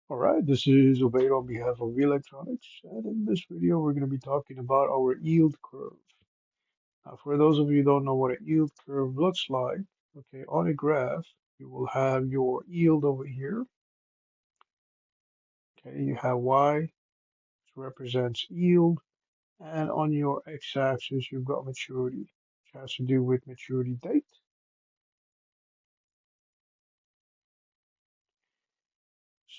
All right, this is Ubaid on behalf of V Electronics, and in this video, we're going to be talking about our yield curve. Now, for those of you who don't know what a yield curve looks like, okay, on a graph, you will have your yield over here. Okay, you have Y, which represents yield, and on your x-axis, you've got maturity, which has to do with maturity date.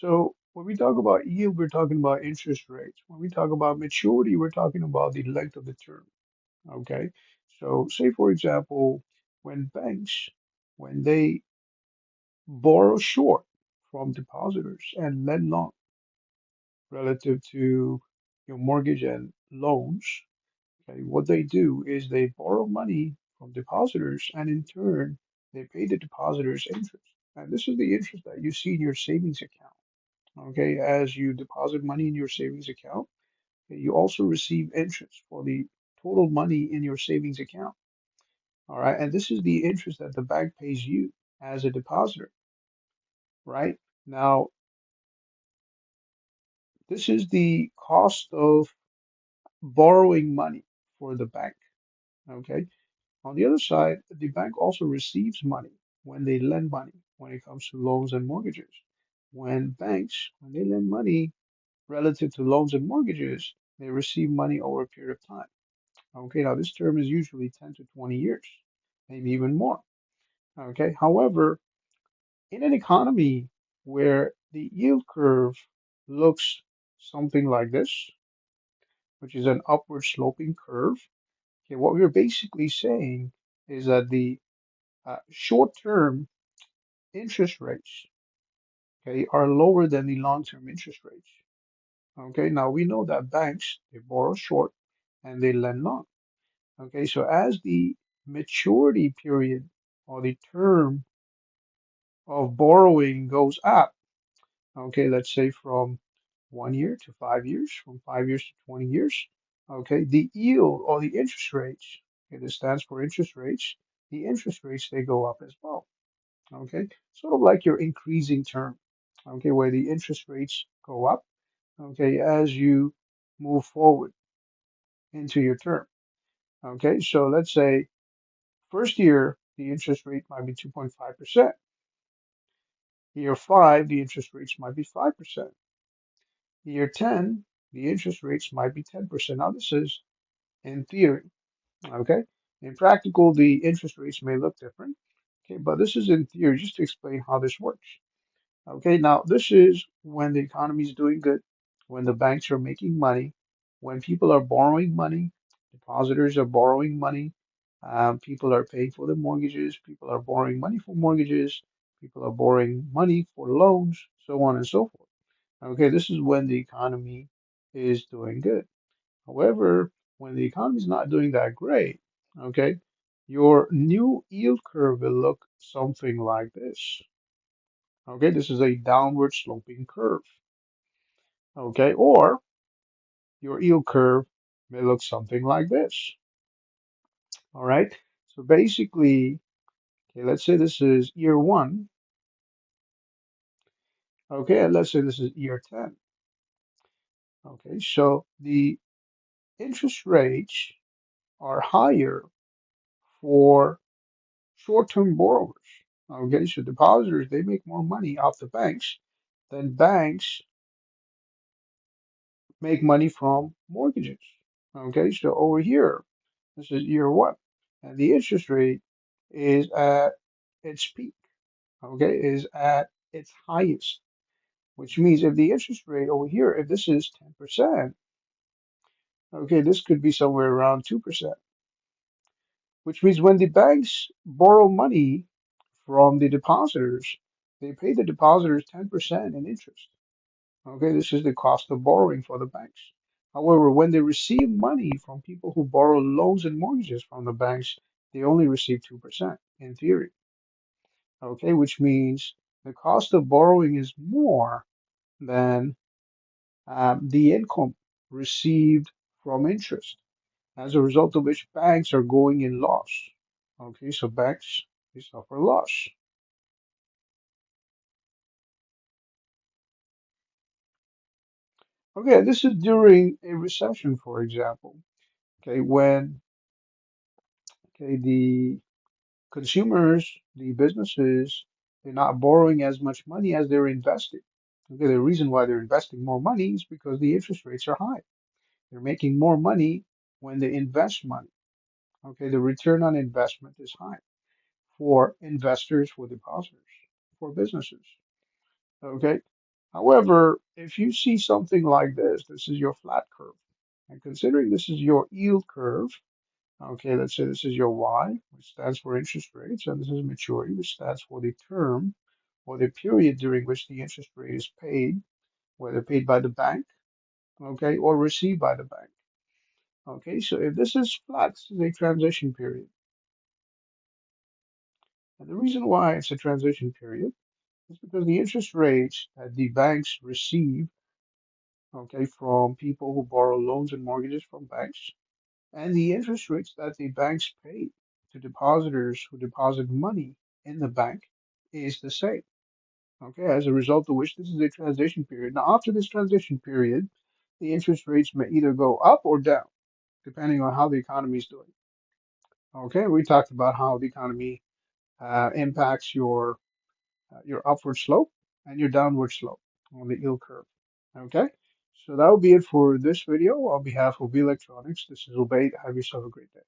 So when we talk about yield, we're talking about interest rates. When we talk about maturity, we're talking about the length of the term. Okay. So say for example, when banks, when they borrow short from depositors and lend long relative to your mortgage and loans, okay, what they do is they borrow money from depositors and in turn they pay the depositors interest. And this is the interest that you see in your savings account. Okay, as you deposit money in your savings account, okay, you also receive interest for the total money in your savings account. All right. And this is the interest that the bank pays you as a depositor, right? Now, this is the cost of borrowing money for the bank. Okay. On the other side, the bank also receives money when they lend money when it comes to loans and mortgages. When they lend money relative to loans and mortgages, they receive money over a period of time. Okay. Now, this term is usually 10 to 20 years, maybe even more. Okay. However, in an economy where the yield curve looks something like this, which is an upward sloping curve, okay, what we're basically saying is that the short-term interest rates, okay, are lower than the long-term interest rates. Okay, now we know that banks they borrow short and they lend long. Okay, so as the maturity period or the term of borrowing goes up, okay, let's say from 1 year to 5 years, from 5 years to 20 years. Okay, the yield or the interest rates, okay, this stands for interest rates, the interest rates they go up as well. Okay, sort of like your increasing term, okay, where the interest rates go up, okay, as you move forward into your term. Okay, so let's say first year, the interest rate might be 2.5%. Year five, the interest rates might be 5%. Year 10, the interest rates might be 10%. Now, this is in theory. Okay. In practical, the interest rates may look different. Okay. But this is in theory, just to explain how this works. Okay. Now, this is when the economy is doing good, when the banks are making money, when people are borrowing money, depositors are borrowing money, people are paying for the mortgages, people are borrowing money for mortgages, people are borrowing money for loans, so on and so forth. Okay. This is when the economy is doing good. However, when the economy is not doing that great, okay, your new yield curve will look something like this. Okay, this is a downward sloping curve. Okay, or your yield curve may look something like this. All right, so basically, okay, let's say this is year one. Okay, and let's say this is year 10. Okay, so the interest rates are higher for short-term borrowers. Okay, so depositors they make more money off the banks than banks make money from mortgages. Okay, so over here, this is year one, and the interest rate is at its peak. Okay, is at its highest, which means if the interest rate over here, if this is 10%, okay, this could be somewhere around 2%, which means when the banks borrow money from the depositors, they pay the depositors 10% in interest. Okay, this is the cost of borrowing for the banks. However, when they receive money from people who borrow loans and mortgages from the banks, they only receive 2% in theory. Okay, which means the cost of borrowing is more than the income received from interest, as a result of which banks are going in loss. Okay, so banks they suffer loss. Okay, this is during a recession, for example. Okay, when the consumers, the businesses, they're not borrowing as much money as they're investing. Okay, the reason why they're investing more money is because the interest rates are high. They're making more money when they invest money. Okay, the return on investment is high for investors, for depositors, for businesses. Okay. However, if you see something like this is your flat curve. And considering this is your yield curve, okay, let's say this is your Y, which stands for interest rates, and this is maturity, which stands for the term or the period during which the interest rate is paid, whether paid by the bank, okay, or received by the bank. Okay, so if this is flat, this is a transition period. And the reason why it's a transition period is because the interest rates that the banks receive, okay, from people who borrow loans and mortgages from banks, and the interest rates that the banks pay to depositors who deposit money in the bank is the same. Okay, as a result of which this is a transition period. Now, after this transition period, the interest rates may either go up or down, depending on how the economy is doing. Okay, we talked about how the economy impacts your upward slope and your downward slope on the yield curve. Okay, so that will be it for this video. On behalf of B Electronics, this is Ubaid. Have yourself a great day.